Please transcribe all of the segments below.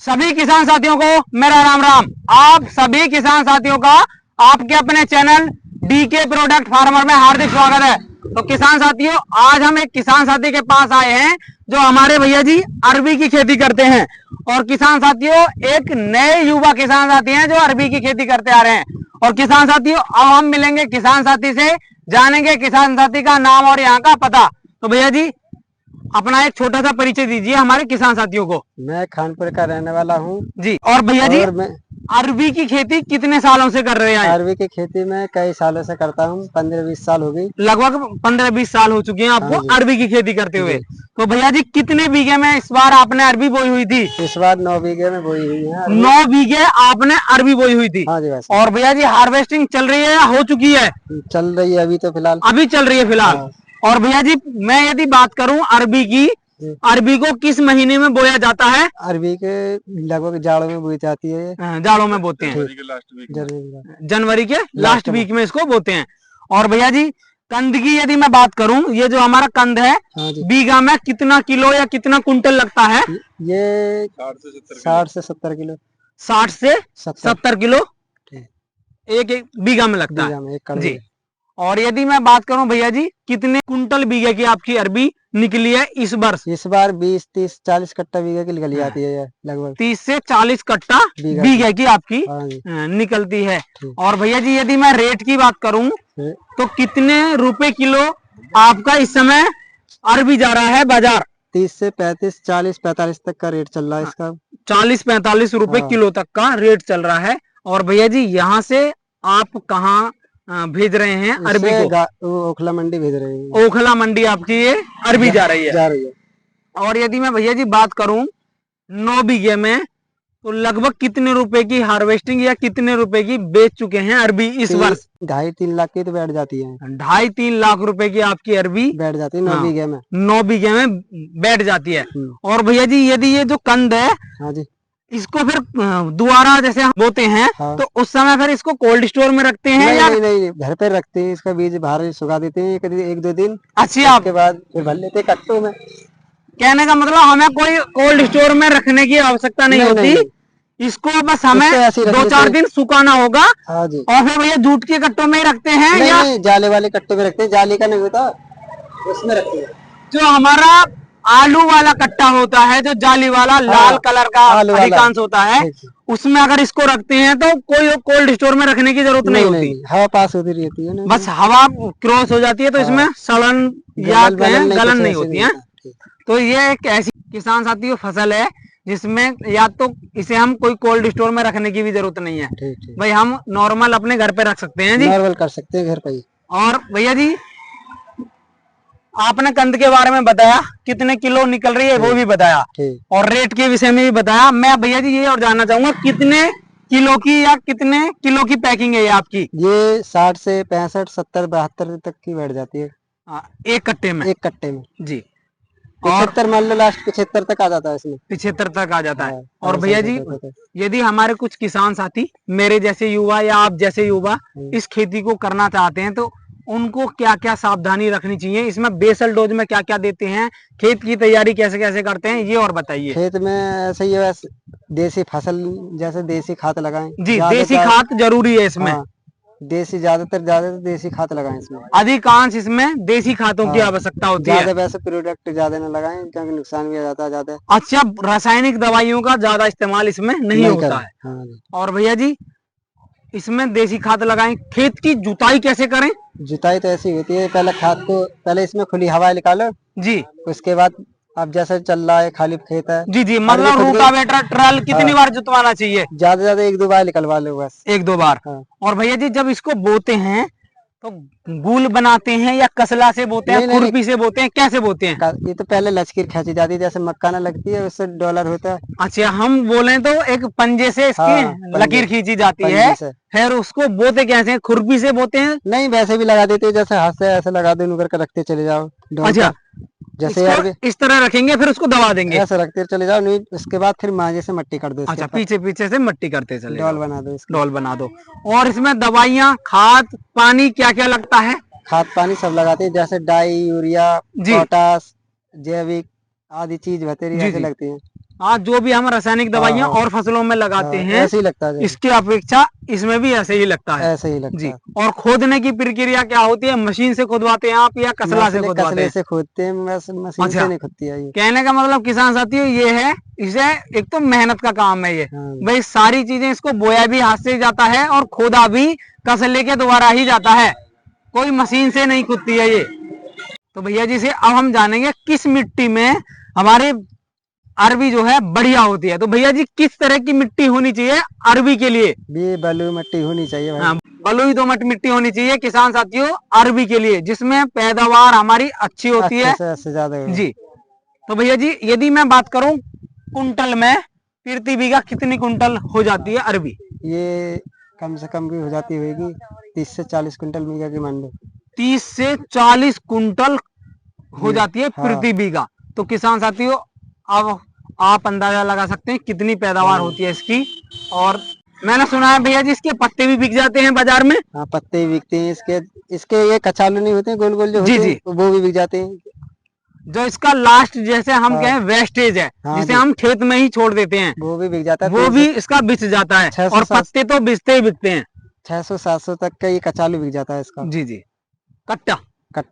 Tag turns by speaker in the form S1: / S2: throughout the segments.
S1: सभी किसान साथियों को मेरा राम राम। आप सभी किसान साथियों का आपके अपने चैनल डीके प्रोडक्ट फार्मर में हार्दिक स्वागत है। तो किसान साथियों, आज हम एक किसान साथी के पास आए हैं जो हमारे भैया जी अरबी की खेती करते हैं। और किसान साथियों, एक नए युवा किसान साथी हैं जो अरबी की खेती करते आ रहे हैं। और किसान साथियों, अब हम मिलेंगे किसान साथी से, जानेंगे किसान साथी का नाम और यहाँ का पता। तो भैया जी, अपना एक छोटा सा परिचय दीजिए हमारे किसान साथियों को।
S2: मैं खानपुर का रहने वाला हूँ।
S1: जी। और भैया जी,
S2: और मैं
S1: अरबी की खेती कितने सालों से कर रहे हैं?
S2: अरबी की खेती में कई सालों से करता हूँ, 15-20 साल हो गई।
S1: लगभग 15-20 साल हो चुके हैं आपको
S2: हाँ जी।
S1: अरबी की खेती करते हुए।
S2: जी।
S1: तो भैया जी, कितने बीघे में इस बार आपने अरबी बोई हुई थी?
S2: इस बार 9 बीघे में बोई हुई है अरबी।
S1: 9 बीघे आपने अरबी बोई हुई थी।
S2: हाँ जी, बस
S1: और भैया जी, हार्वेस्टिंग चल रही है या हो चुकी है?
S2: चल रही है अभी तो फिलहाल।
S1: अभी चल रही है फिलहाल।
S2: हाँ।
S1: और भैया जी, मैं यदि बात करूं अरबी की,
S2: जी।
S1: अरबी को किस महीने में बोया जाता है?
S2: अरबी के लगभग जाड़ों में बोई जाती है।
S1: जाड़ों में बोते हैं, जनवरी के लास्ट वीक में इसको बोते हैं। और भैया जी, कंद की यदि मैं बात करूं, ये जो हमारा कंद है,
S2: हाँ जी।
S1: बीघा में कितना किलो या कितना कुंटल लगता है?
S2: ये 60 से 70 किलो।
S1: 60 से 70 किलो
S2: ठीक।
S1: एक बीघा में लगता
S2: बीघा में एक
S1: है
S2: कड़
S1: जी।
S2: में।
S1: और यदि मैं बात करूं भैया जी, कितने कुंटल बीघे की आपकी अरबी निकली है इस वर्ष?
S2: इस बार 20-30-40 कट्टा बीघे की निकल जाती है लगभग।
S1: 30 से 40 कट्टा बीघे की आपकी
S2: हाँ जी।
S1: निकलती है।
S2: ठीक।
S1: और भैया जी, यदि मैं रेट की बात करूं तो कितने रुपए किलो आपका इस समय अरबी जा रहा है बाजार?
S2: 30 से 35, 40, 45 तक का रेट चल रहा है इसका।
S1: 40-45 रुपए
S2: हाँ।
S1: किलो तक का रेट चल रहा है। और भैया जी, यहाँ से आप कहाँ भेज रहे हैं अरबी को?
S2: ओखला मंडी भेज रहे हैं।
S1: ओखला मंडी आपकी ये अरबी जा रही है। और यदि मैं भैया जी बात करूं 9 बीघे में, तो लगभग कितने रुपए की हार्वेस्टिंग या कितने रुपए की बेच चुके हैं अरबी इस वर्ष?
S2: 2.5-3 लाख की तो बैठ जाती है।
S1: 2.5-3 लाख रुपए की आपकी अरबी
S2: बैठ जाती है 9 बीघे में।
S1: 9 बीघे में बैठ जाती है। और भैया जी, यदि ये जो कंद है, हाँ जी, इसको फिर दोबारा जैसे हम बोते हैं, हाँ, तो उस समय फिर इसको कोल्ड स्टोर में रखते हैं या
S2: नहीं, घर पे रखते हैं। इसका बीज बाहर सुखा देते हैं 1-2 दिन।
S1: अच्छा,
S2: उसके बाद फिर भर लेते हैं कट्टों में।
S1: कहने का मतलब, हमें कोई कोल्ड स्टोर में रखने की आवश्यकता नहीं होती। इसको बस हमें 2-4 दिन सुखाना होगा।
S2: हाँ जी।
S1: और फिर भैया जूट के कट्टों में ही रखते हैं या
S2: जाले वाले कट्टे में रखते हैं? जाली का नहीं होता, उसमें रखते हैं।
S1: जो हमारा आलू वाला कट्टा होता है, जो जाली वाला लाल कलर का अधिकांश होता है, उसमें अगर इसको रखते हैं तो कोई कोल्ड स्टोर में रखने की जरूरत नहीं होती।
S2: हवा पास होती रहती है ना,
S1: बस हवा क्रॉस हो जाती है तो इसमें सड़न या गलन नहीं होती है। तो ये एक ऐसी किसान साथियों फसल है जिसमें या तो इसे हम कोई कोल्ड स्टोर में रखने की भी जरूरत नहीं है। भाई हम नॉर्मल अपने घर पे रख सकते हैं जी,
S2: नॉर्मल कर सकते हैं घर पे ही।
S1: और भैया जी, आपने कंद के बारे में बताया, कितने किलो निकल रही है वो भी बताया, और रेट के विषय में भी बताया। मैं भैया जी ये और जानना चाहूंगा, कितने किलो की या कितने किलो की पैकिंग है ये आपकी?
S2: ये 60 से 65, 70, 72 तक की बैठ जाती है
S1: एक कट्टे में। एक कट्टे में जी।
S2: 75 मान लो, लास्ट 75 तक आ जाता है इसमें।
S1: 75 तक आ जाता है। और भैया जी, यदि हमारे कुछ किसान साथी, मेरे जैसे युवा या आप जैसे युवा इस खेती को करना चाहते हैं, तो उनको क्या क्या सावधानी रखनी चाहिए? इसमें बेसल डोज में क्या क्या देते हैं? खेत की तैयारी कैसे कैसे करते हैं, ये और बताइए।
S2: खेत में ऐसे ही है, देसी फसल जैसे देसी खाद लगाएं
S1: जी। देसी खाद जरूरी है इसमें।
S2: देसी ज्यादा देसी खाद लगाएं इसमें।
S1: अधिकांश इसमें देसी खादों की आवश्यकता होती है।
S2: वैसे प्रोडक्ट ज्यादा न लगाएं क्योंकि नुकसान भी आ जाता है ज्यादा।
S1: अच्छा, रासायनिक दवाइयों का ज्यादा इस्तेमाल इसमें नहीं होता है।
S2: हाँ।
S1: और भैया जी, इसमें देसी खाद लगाएं। खेत की जुताई कैसे करें?
S2: जुताई तो ऐसी होती है, पहले इसमें खुली हवा निकालो जी। उसके बाद अब जैसे चल रहा है, खाली खेत है
S1: जी, मतलब रोटावेटर ट्रल कितनी बार जुतवाना चाहिए?
S2: ज्यादा 1-2 बार निकलवा लो, बस
S1: 1-2 बार। और भैया जी, जब इसको बोते हैं तो गुल बनाते हैं या कसला से बोते हैं, खुरपी से बोते हैं, कैसे बोते हैं?
S2: ये तो पहले लचकीर खींची जाती है, जैसे मक्का ना लगती है उससे डॉलर होता है।
S1: अच्छा, हम बोले तो एक पंजे से इसकी लकीर खींची जाती है, फिर उसको बोते कैसे हैं? खुरपी से बोते हैं?
S2: नहीं, वैसे भी लगा देते हैं, जैसे हाथ से ऐसे लगा दो, करके रखते चले जाओ।
S1: अच्छा,
S2: जैसे
S1: इस तरह रखेंगे, फिर उसको दबा देंगे,
S2: ऐसे रखते चले जाओ। नहीं, उसके बाद फिर मांझे से मट्टी कर दो।
S1: अच्छा, पीछे पीछे से मट्टी करते चले,
S2: डॉल बना दो,
S1: डॉल बना दो। और इसमें दवाइयाँ, खाद पानी क्या क्या लगता है?
S2: खाद पानी सब लगाते हैं, जैसे डाई, यूरिया, पोटास, जैविक आदि चीज बतेरी ऐसे लगती है।
S1: आज जो भी हम रासायनिक दवाइयां और फसलों में लगाते हैं
S2: ऐसे ही लगता है,
S1: इसकी अपेक्षा इसमें भी ऐसे ही लगता है।
S2: ऐसे ही लगता
S1: जी।
S2: है।
S1: और खोदने की प्रक्रिया क्या होती है? मशीन से खोदवाते हैं आप या कसला से खोदवाते
S2: कसले
S1: हैं?
S2: से खोदते हैं, मशीन
S1: अच्छा।
S2: से नहीं खोदती है ये।
S1: कहने का मतलब किसान साथियों ये है, इसे एक तो मेहनत का काम है ये, भाई सारी चीजें इसको बोया भी हाथ से जाता है और खोदा भी कसले के द्वारा ही जाता है, कोई मशीन से नहीं खुदती है ये। तो भैया जी से अब हम जानेंगे किस मिट्टी में हमारे अरबी जो है बढ़िया होती है। तो भैया जी किस तरह की मिट्टी होनी चाहिए अरबी के लिए?
S2: ये बलुई मिट्टी होनी चाहिए भाई।
S1: हाँ, बलुई दोमट मिट्टी होनी चाहिए किसान साथियों अरबी के लिए, जिसमें पैदावार हमारी अच्छी होती है
S2: से ज्यादा
S1: जी। तो भैया जी यदि मैं बात करूं कुंटल में प्रति बीघा कितनी कुंटल हो जाती है अरबी?
S2: ये कम से कम भी हो जाती होगी 30 से 40 कुंटल बीघा की मान लो।
S1: 30 से 40 कुंटल हो जाती है प्रति बीघा। तो किसान साथियों अब आप अंदाजा लगा सकते हैं कितनी पैदावार होती है इसकी। और मैंने सुना है भैया जी इसके पत्ते भी बिक जाते हैं बाजार में।
S2: हाँ, पत्ते भी बिकते हैं इसके ये कचालू नहीं होते, गोल गोल जो होते हैं वो भी बिक जाते हैं।
S1: जो इसका लास्ट जैसे हम कहें वेस्टेज है, जिसे हम खेत में ही छोड़ देते हैं,
S2: वो भी बिक जाता है,
S1: वो भी इसका बिक जाता है। और पत्ते तो बिकते ही बिकते हैं।
S2: 600-700 तक का ये कचालू बिक जाता है इसका।
S1: जी जी, कट्टा।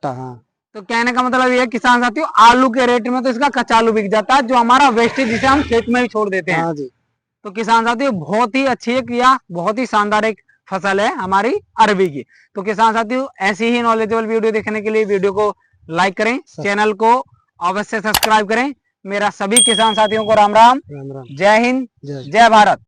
S2: हाँ।
S1: तो कहने का मतलब ये है किसान साथियों आलू के रेट में तो इसका कचालू बिक जाता है, जो हमारा वेस्टेज जिसे हम खेत में ही छोड़ देते हैं।
S2: हाँ जी।
S1: तो किसान साथियों बहुत ही अच्छी एक या बहुत ही शानदार एक फसल है हमारी अरबी की। तो किसान साथियों ऐसी ही नॉलेजेबल वीडियो देखने के लिए वीडियो को लाइक करें, चैनल को अवश्य सब्सक्राइब करें। मेरा सभी किसान साथियों को राम राम, जय हिंद, जय भारत।